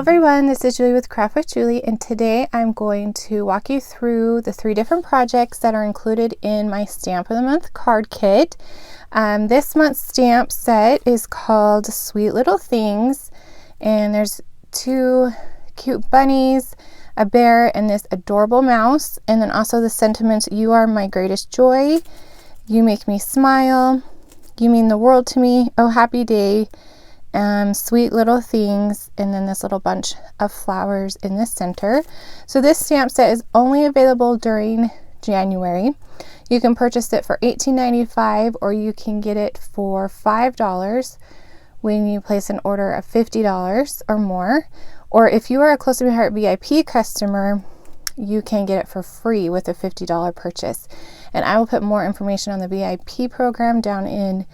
everyone, this is Julie with Craft with Julie, and today I'm going to walk you through the 3 different projects that are included in my Stamp of the Month card kit. This month's stamp set is called Sweet Little Things, and there's 2 cute bunnies, a bear, and this adorable mouse, and then also the sentiments: you are my greatest joy, you make me smile, you mean the world to me, oh happy day, sweet little things, and then this little bunch of flowers in the center. So this stamp set is only available during January. You can purchase it for $18.95 or you can get it for $5 when you place an order of $50 or more. Or if you are a Close to My Heart VIP customer, you can get it for free with a $50 purchase. And I will put more information on the VIP program down in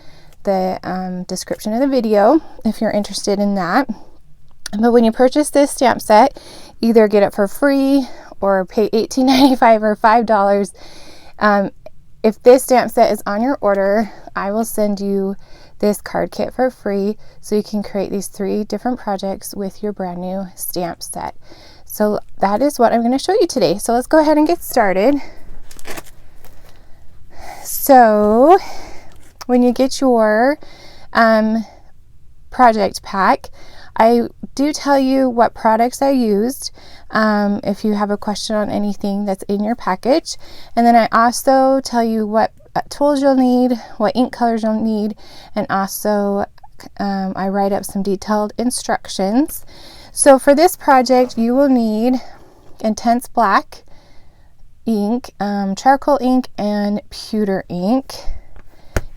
the description of the video if you're interested in that. But when you purchase this stamp set, either get it for free or pay $18.95 or $5. If this stamp set is on your order, I will send you this card kit for free so you can create these 3 different projects with your brand new stamp set. So that is what I'm going to show you today. So let's go ahead and get started. So when you get your project pack, I do tell you what products I used if you have a question on anything that's in your package. And then I also tell you what tools you'll need, what ink colors you'll need, and also I write up some detailed instructions. So for this project, you will need intense black ink, charcoal ink, and pewter ink.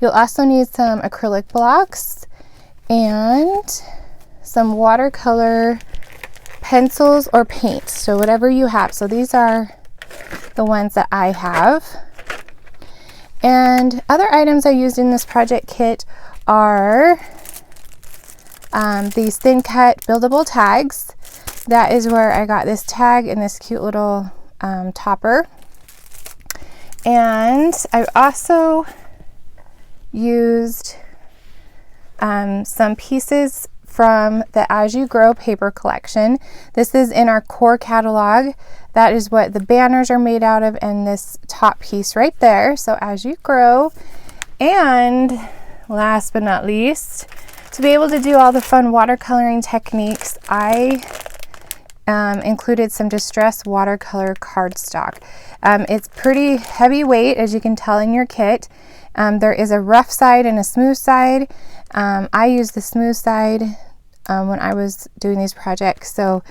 You'll also need some acrylic blocks and some watercolor pencils or paint, so whatever you have. So these are the ones that I have. And other items I used in this project kit are these thin cut buildable tags. That is where I got this tag and this cute little topper. And I also used some pieces from the As You Grow paper collection. This is in our core catalog. That is what the banners are made out of, and this top piece right there. So As You Grow. And last but not least, to be able to do all the fun watercoloring techniques, I included some distress watercolor cardstock. It's pretty heavyweight, as you can tell in your kit. There is a rough side and a smooth side. I used the smooth side when I was doing these projects, so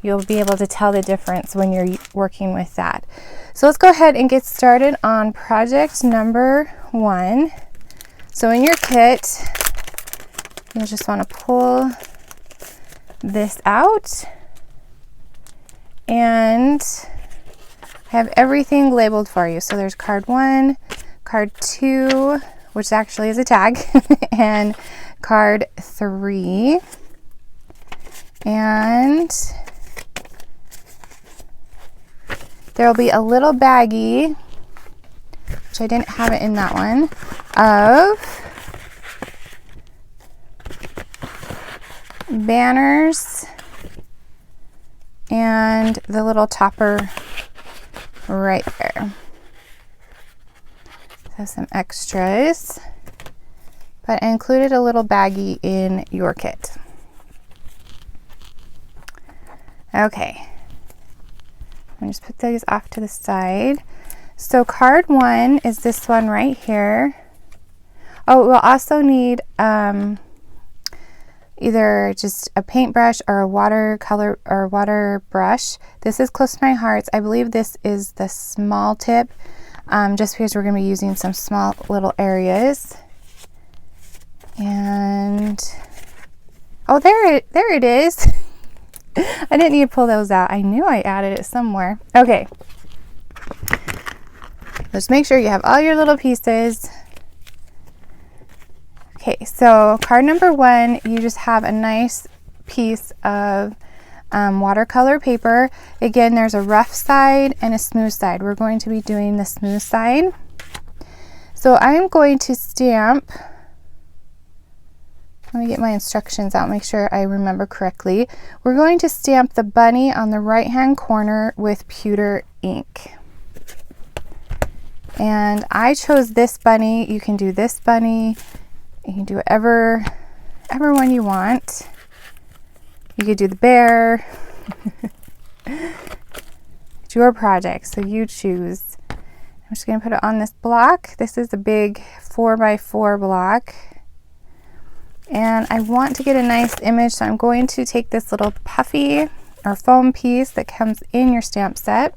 you'll be able to tell the difference when you're working with that. So let's go ahead and get started on project number 1. So in your kit, you'll just want to pull this out, and I have everything labeled for you. So there's card 1, card 2, which actually is a tag, and card 3. And there will be a little baggie, which I didn't have it in that one, of banners and the little topper right there. So some extras, but I included a little baggie in your kit. Okay, I'll just put these off to the side. So card 1 is this one right here. Oh, we'll also need either just a paintbrush or a watercolor or water brush. This is Close to My Heart. I believe this is the small tip, just because we're going to be using some small little areas. And oh, there it is. I didn't need to pull those out. I knew I added it somewhere. Okay, just make sure you have all your little pieces. Okay, so card number 1, you just have a nice piece of watercolor paper. Again, there's a rough side and a smooth side. We're going to be doing the smooth side. So I'm going to stamp Let me get my instructions out, make sure I remember correctly. We're going to stamp the bunny on the right hand corner with pewter ink. And I chose this bunny. You can do this bunny. You can do whatever one you want. You could do the bear. It's your project, so you choose. I'm just going to put it on this block. This is a big 4x4 block. And I want to get a nice image, so I'm going to take this little puffy or foam piece that comes in your stamp set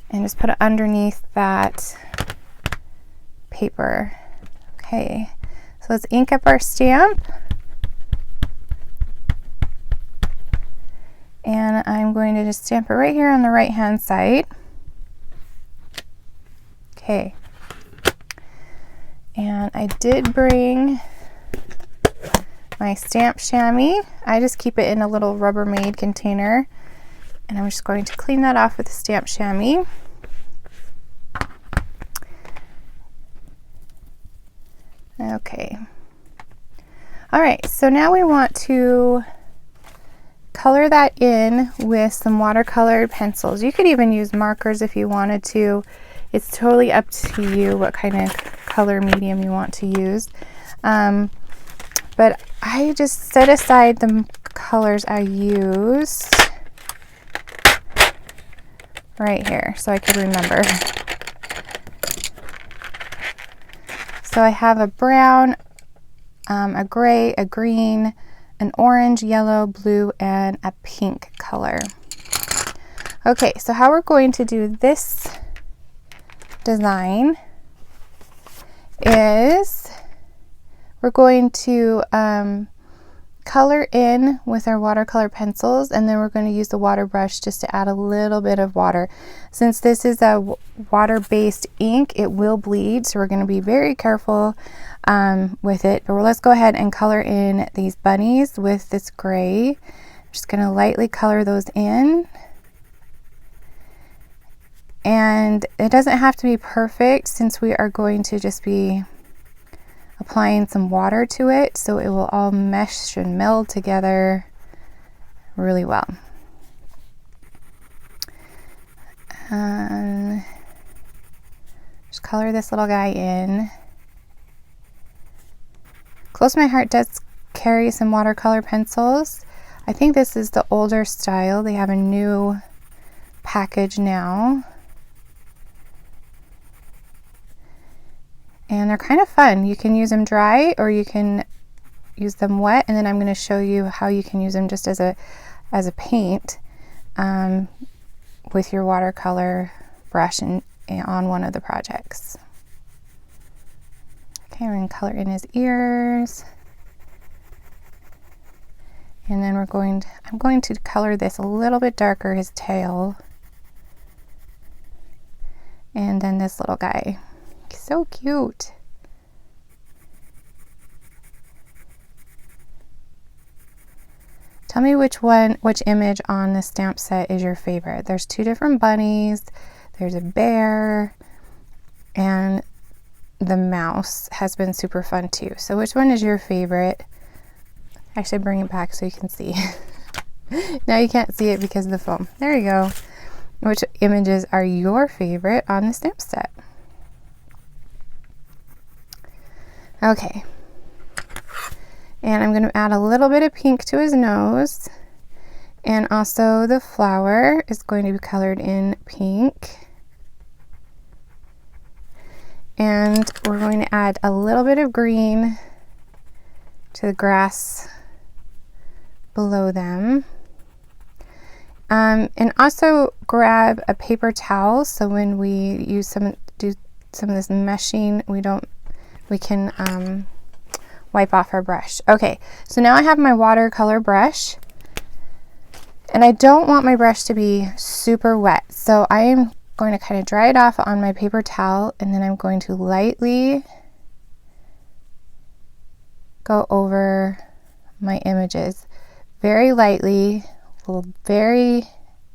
and just put it underneath that paper. Okay, so let's ink up our stamp. And I'm going to just stamp it right here on the right hand side. Okay. And I did bring my stamp chamois. I just keep it in a little Rubbermaid container. And I'm just going to clean that off with the stamp chamois. Okay. All right, so now we want to color that in with some watercolor pencils. You could even use markers if you wanted to. It's totally up to you what kind of color medium you want to use. But I just set aside the colors I used right here so I could remember. So I have a brown, a gray, a green, an orange, yellow, blue, and a pink color. Okay, so how we're going to do this design is we're going to color in with our watercolor pencils, and then we're going to use the water brush just to add a little bit of water. Since this is a water-based ink, it will bleed, so we're going to be very careful with it. But let's go ahead and color in these bunnies with this gray. I'm just going to lightly color those in. And it doesn't have to be perfect since we are going to just be applying some water to it, so it will all mesh and meld together really well. Just color this little guy in. Close My Heart does carry some watercolor pencils. I think this is the older style. They have a new package now. And they're kind of fun. You can use them dry or you can use them wet, and then I'm going to show you how you can use them just as a paint with your watercolor brush and on one of the projects. Okay, we're going to color in his ears. And then I'm going to color this a little bit darker, his tail. And then this little guy. So cute. Tell me which image on the stamp set is your favorite. There's two different bunnies, there's a bear, and the mouse has been super fun too. So which one is your favorite? Actually, bring it back so you can see. Now you can't see it because of the foam. There you go. Which images are your favorite on the stamp set? Okay, and I'm going to add a little bit of pink to his nose, and also the flower is going to be colored in pink, and we're going to add a little bit of green to the grass below them, and also grab a paper towel so when we do some of this meshing we can wipe off our brush. Okay, so now I have my watercolor brush, and I don't want my brush to be super wet, so I am going to kind of dry it off on my paper towel, and then I'm going to lightly go over my images very lightly, very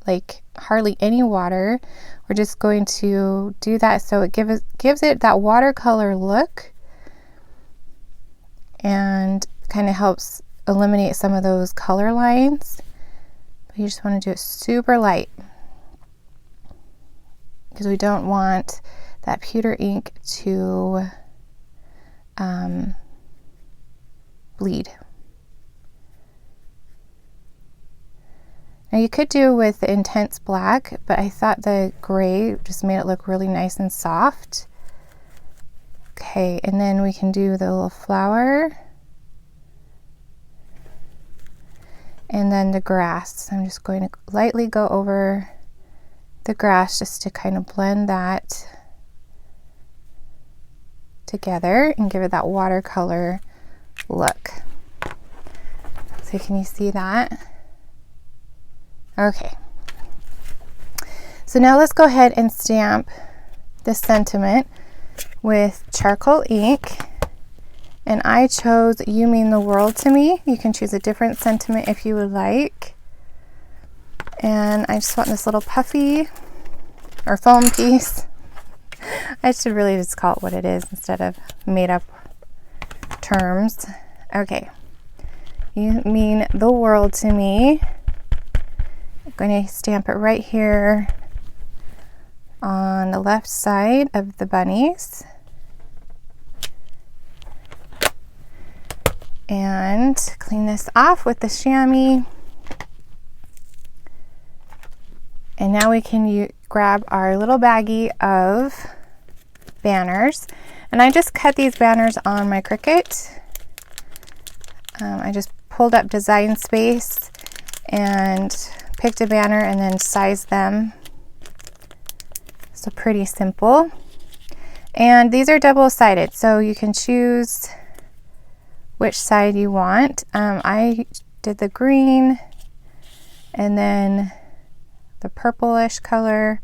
like hardly any water. We're just going to do that so it gives it that watercolor look. and kind of helps eliminate some of those color lines. But you just want to do it super light because we don't want that pewter ink to bleed. Now you could do with the intense black, but I thought the gray just made it look really nice and soft. Okay, and then we can do the little flower. And then the grass. I'm just going to lightly go over the grass just to kind of blend that together and give it that watercolor look. So can you see that? Okay. So now let's go ahead and stamp the sentiment with charcoal ink. And I chose "You Mean the World to Me." You can choose a different sentiment if you would like. And I just want this little puffy or foam piece. I should really just call it what it is instead of made up terms. Okay. You mean the world to me. I'm going to stamp it right here on the left side of the bunnies. And clean this off with the Shammy. And now we can grab our little baggie of banners. And I just cut these banners on my Cricut. I just pulled up Design Space and picked a banner and then sized them. So pretty simple. And these are double-sided, so you can choose which side you want. I did the green and then the purplish color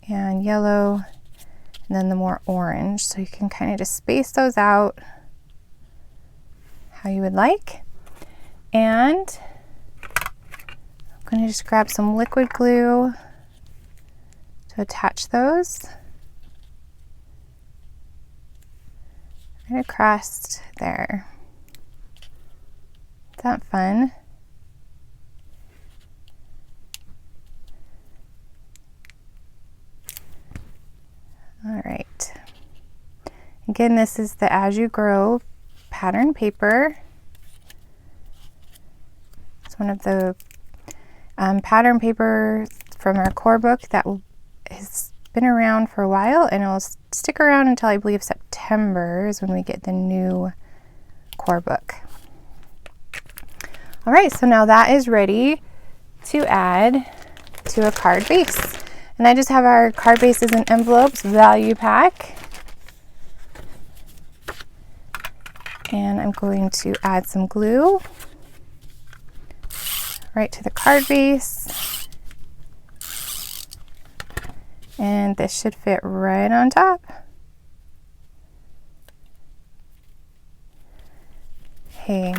and yellow and then the more orange. So you can kind of just space those out how you would like. And I'm going to just grab some liquid glue to attach those. Right across there. Is that fun? All right. Again, this is the As You Grow pattern paper. It's one of the pattern paper from our core book that has been around for a while, and it'll stick around until I believe September is when we get the new core book. All right, so now that is ready to add to a card base. And I just have our Cardbases and Envelopes value pack. And I'm going to add some glue right to the card base. And this should fit right on top. Okay.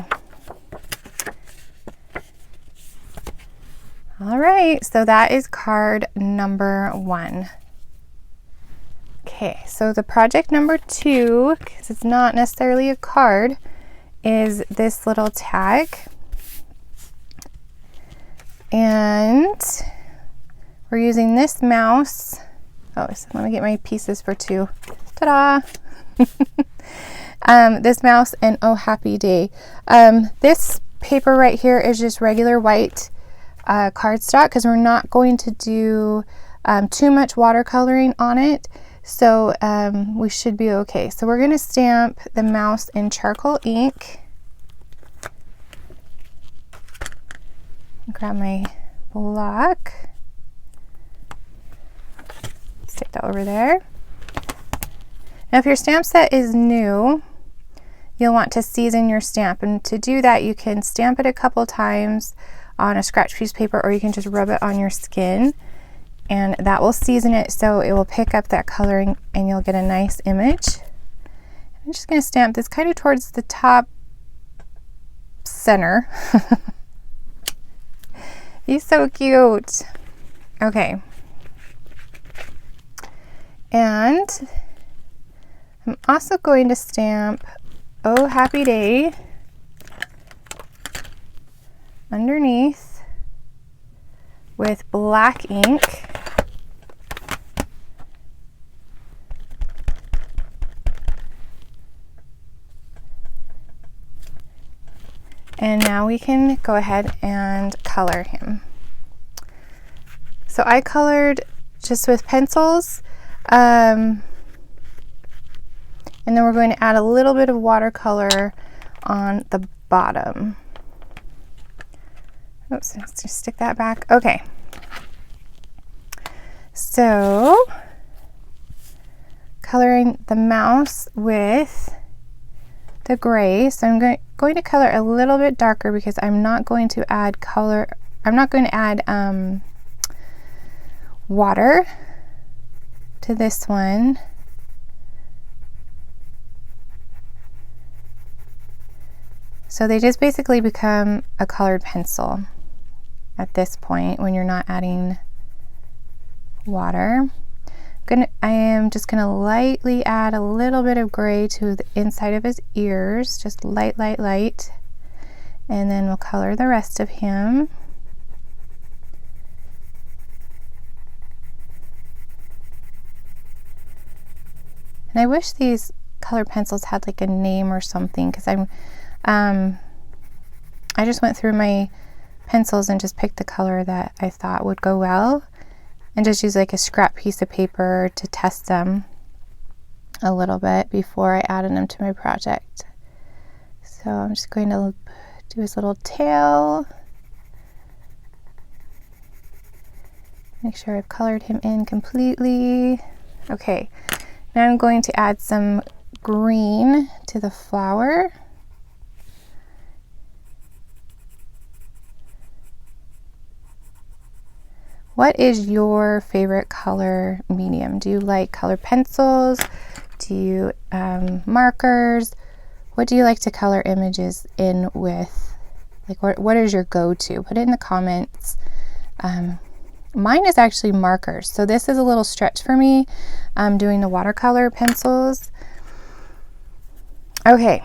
All right, so that is card number 1. Okay, so the project number 2, because it's not necessarily a card, is this little tag. And we're using this mouse. Oh, so let me get my pieces for 2. Ta-da! This mouse and Oh Happy Day. This paper right here is just regular white cardstock because we're not going to do too much watercoloring on it, so we should be okay. So we're going to stamp the mouse in charcoal ink. Grab my block, stick that over there. Now if your stamp set is new, you'll want to season your stamp, and to do that you can stamp it a couple times on a scratch piece of paper, or you can just rub it on your skin, and that will season it so it will pick up that coloring and you'll get a nice image. I'm just going to stamp this kind of towards the top center. He's so cute. Okay. And I'm also going to stamp Oh Happy Day underneath with black ink. And now we can go ahead and color him. So I colored just with pencils, and then we're going to add a little bit of watercolor on the bottom. Oops, let's just stick that back. Okay. So, coloring the mouse with the gray. So I'm going to color a little bit darker because I'm not going to add color. I'm not going to add water to this one. So they just basically become a colored pencil at this point when you're not adding water. I am just going to lightly add a little bit of gray to the inside of his ears, just light, light, light, and then we'll color the rest of him. And I wish these colored pencils had like a name or something, because I just went through my pencils and just picked the color that I thought would go well, and just use like a scrap piece of paper to test them a little bit before I added them to my project. So I'm just going to do his little tail. Make sure I've colored him in completely. Okay, now I'm going to add some green to the flower. What is your favorite color medium? Do you like color pencils? Do you markers? What do you like to color images in with? Like what is your go-to? Put it in the comments. Mine is actually markers. So this is a little stretch for me. I'm doing the watercolor pencils. Okay.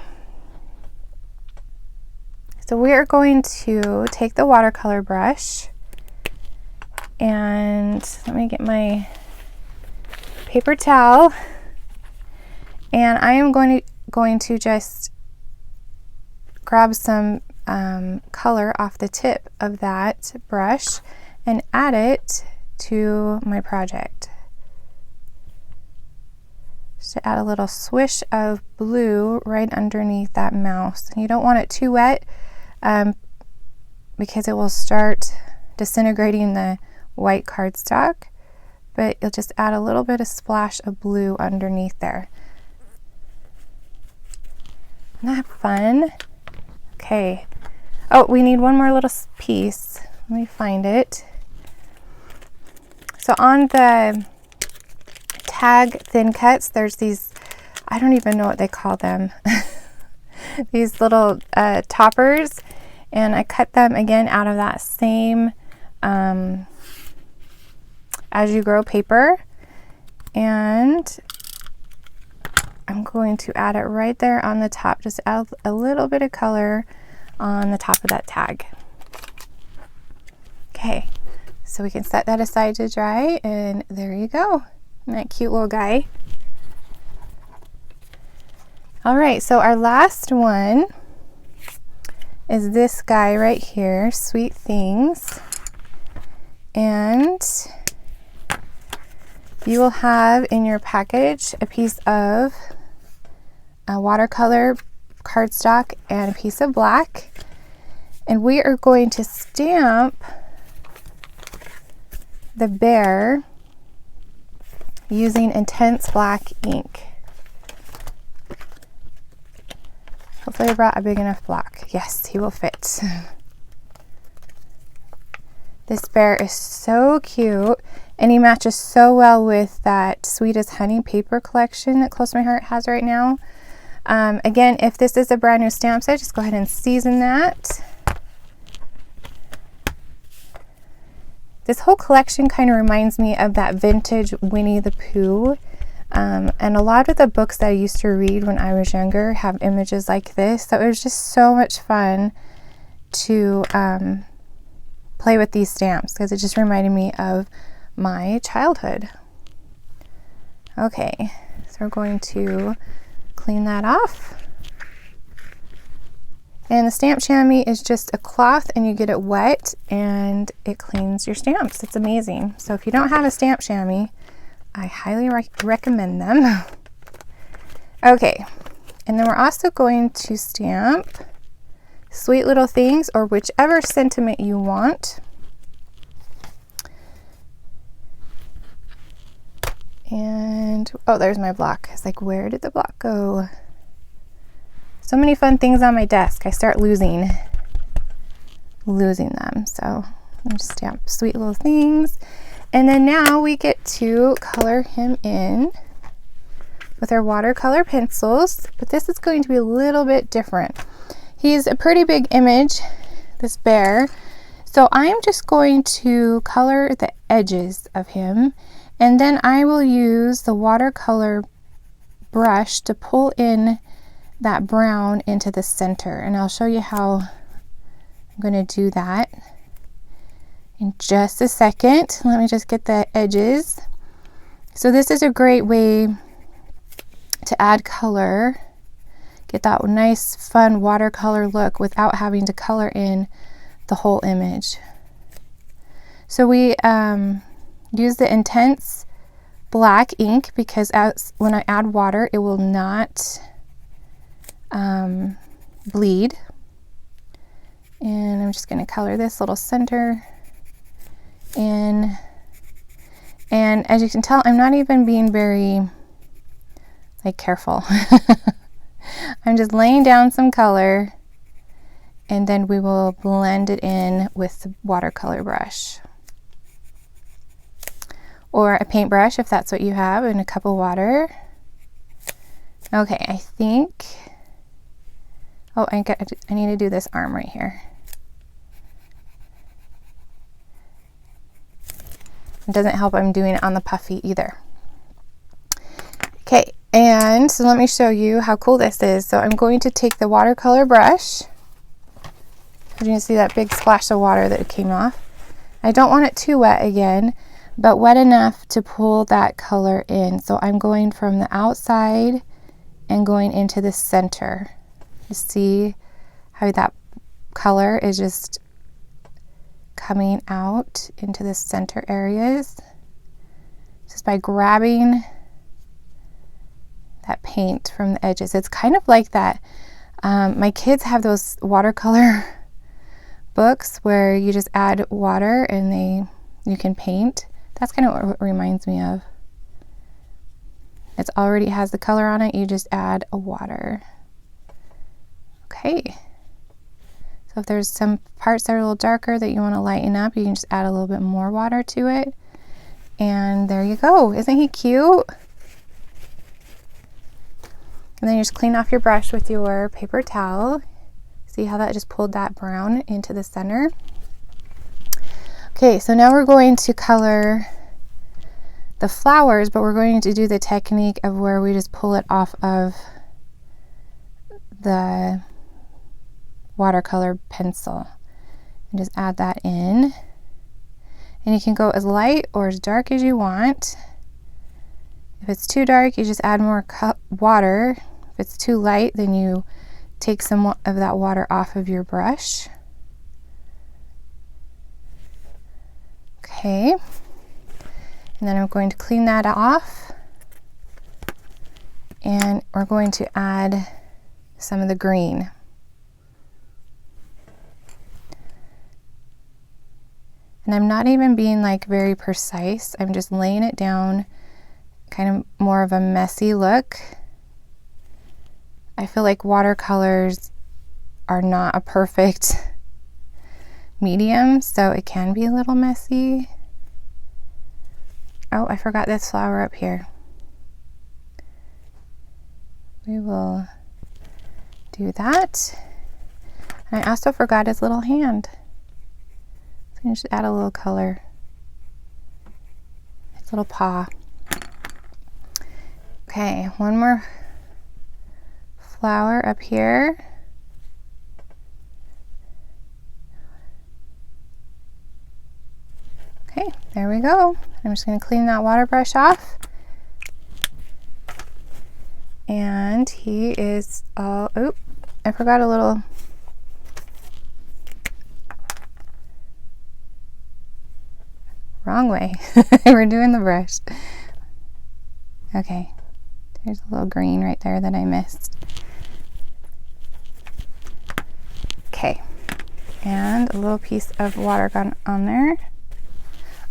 So we are going to take the watercolor brush, and let me get my paper towel, and I am going to just grab some color off the tip of that brush and add it to my project. Just to add a little swish of blue right underneath that mouse. And you don't want it too wet because it will start disintegrating the white cardstock, but you'll just add a little bit of splash of blue underneath there. Isn't that fun? Okay. Oh, we need one more little piece. Let me find it. So on the tag thin cuts, there's these, I don't even know what they call them, these little toppers, and I cut them again out of that same As You Grow paper, and I'm going to add it right there on the top, just add a little bit of color on the top of that tag. Okay, so we can set that aside to dry, and there you go. Isn't that cute little guy? All right, so our last one is this guy right here, Sweet Things. And you will have in your package a piece of watercolor cardstock and a piece of black. And we are going to stamp the bear using intense black ink. Hopefully I brought a big enough block. Yes, he will fit. This bear is so cute, and he matches so well with that Sweet as Honey paper collection that Close to My Heart has right now. Again, if this is a brand new stamp set, just go ahead and season that. This whole collection kind of reminds me of that vintage Winnie the Pooh And a lot of the books that I used to read when I was younger have images like this, so it was just so much fun to play with these stamps because it just reminded me of my childhood. Okay, so we're going to clean that off. And the stamp chamois is just a cloth and you get it wet and it cleans your stamps. It's amazing. So if you don't have a stamp chamois, I highly recommend them. Okay, and then we're also going to stamp Sweet Little Things, or whichever sentiment you want. And, oh, there's my block. It's like, where did the block go? So many fun things on my desk. I start losing them. So I'm just stamp Sweet Little Things. And then now we get to color him in with our watercolor pencils, but this is going to be a little bit different. He's a pretty big image, this bear. So I'm just going to color the edges of him, and then I will use the watercolor brush to pull in that brown into the center, and I'll show you how I'm going to do that in just a second. Let me just get the edges. So this is a great way to add color, get that nice fun watercolor look without having to color in the whole image. So we use the intense black ink because when I add water it will not bleed. And I'm just going to color this little center in, and as you can tell I'm not even being very careful. I'm just laying down some color and then we will blend it in with the watercolor brush or a paintbrush if that's what you have, and a cup of water. Okay, I think, oh, I need to do this arm right here. It doesn't help I'm doing it on the puffy either. Okay, and so let me show you how cool this is. So I'm going to take the watercolor brush. You can see that big splash of water that came off. I don't want it too wet again, but wet enough to pull that color in. So I'm going from the outside and going into the center. You see how that color is just coming out into the center areas just by grabbing that paint from the edges. It's kind of like that. My kids have those watercolor books where you just add water and you can paint. That's kind of what it reminds me of. It already has the color on it, you just add a water. Okay. So if there's some parts that are a little darker that you want to lighten up, you can just add a little bit more water to it. And there you go. Isn't he cute? And then you just clean off your brush with your paper towel. See how that just pulled that brown into the center? Okay, so now we're going to color the flowers, but we're going to do the technique of where we just pull it off of the watercolor pencil and just add that in. And you can go as light or as dark as you want. If it's too dark, you just add more water. If it's too light, then you take some of that water off of your brush. Okay. And then I'm going to clean that off. And we're going to add some of the green. And I'm not even being very precise. I'm just laying it down, kind of more of a messy look. I feel like watercolors are not a perfect medium, so it can be a little messy. Oh, I forgot this flower up here. We will do that. And I also forgot his little hand. So I'm just add a little color. His little paw. Okay, one more flower up here. Okay, there we go. I'm just going to clean that water brush off. And he is all, oh, I forgot a little. Wrong way. We're doing the brush. Okay, there's a little green right there that I missed. Okay, and a little piece of water gone on there.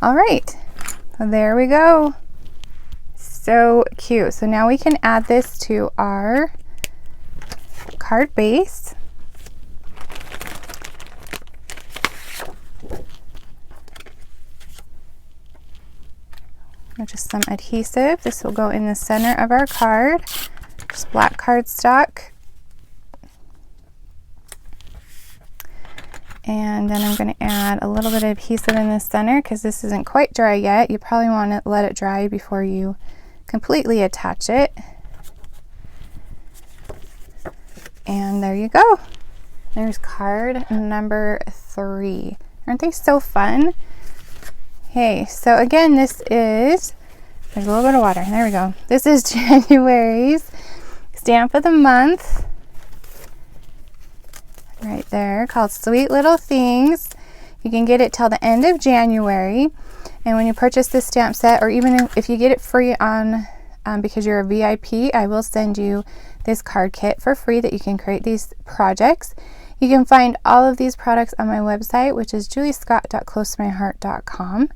All right, so there we go. So cute. So now we can add this to our card base. Just some adhesive. This will go in the center of our card. Just black cardstock. And then I'm going to add a little bit of adhesive in the center because this isn't quite dry yet. You probably want to let it dry before you completely attach it. And there you go. There's card number 3. Aren't they so fun? Okay, so again, this is, there's a little bit of water. There we go. This is January's stamp of the month. Right there, called Sweet Little Things. You can get it till the end of January. And when you purchase this stamp set, or even if you get it free on, because you're a VIP, I will send you this card kit for free that you can create these projects. You can find all of these products on my website, which is juliescott.closetomyheart.com.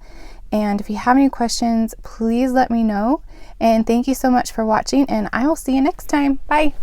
And if you have any questions, please let me know. And thank you so much for watching, and I will see you next time. Bye.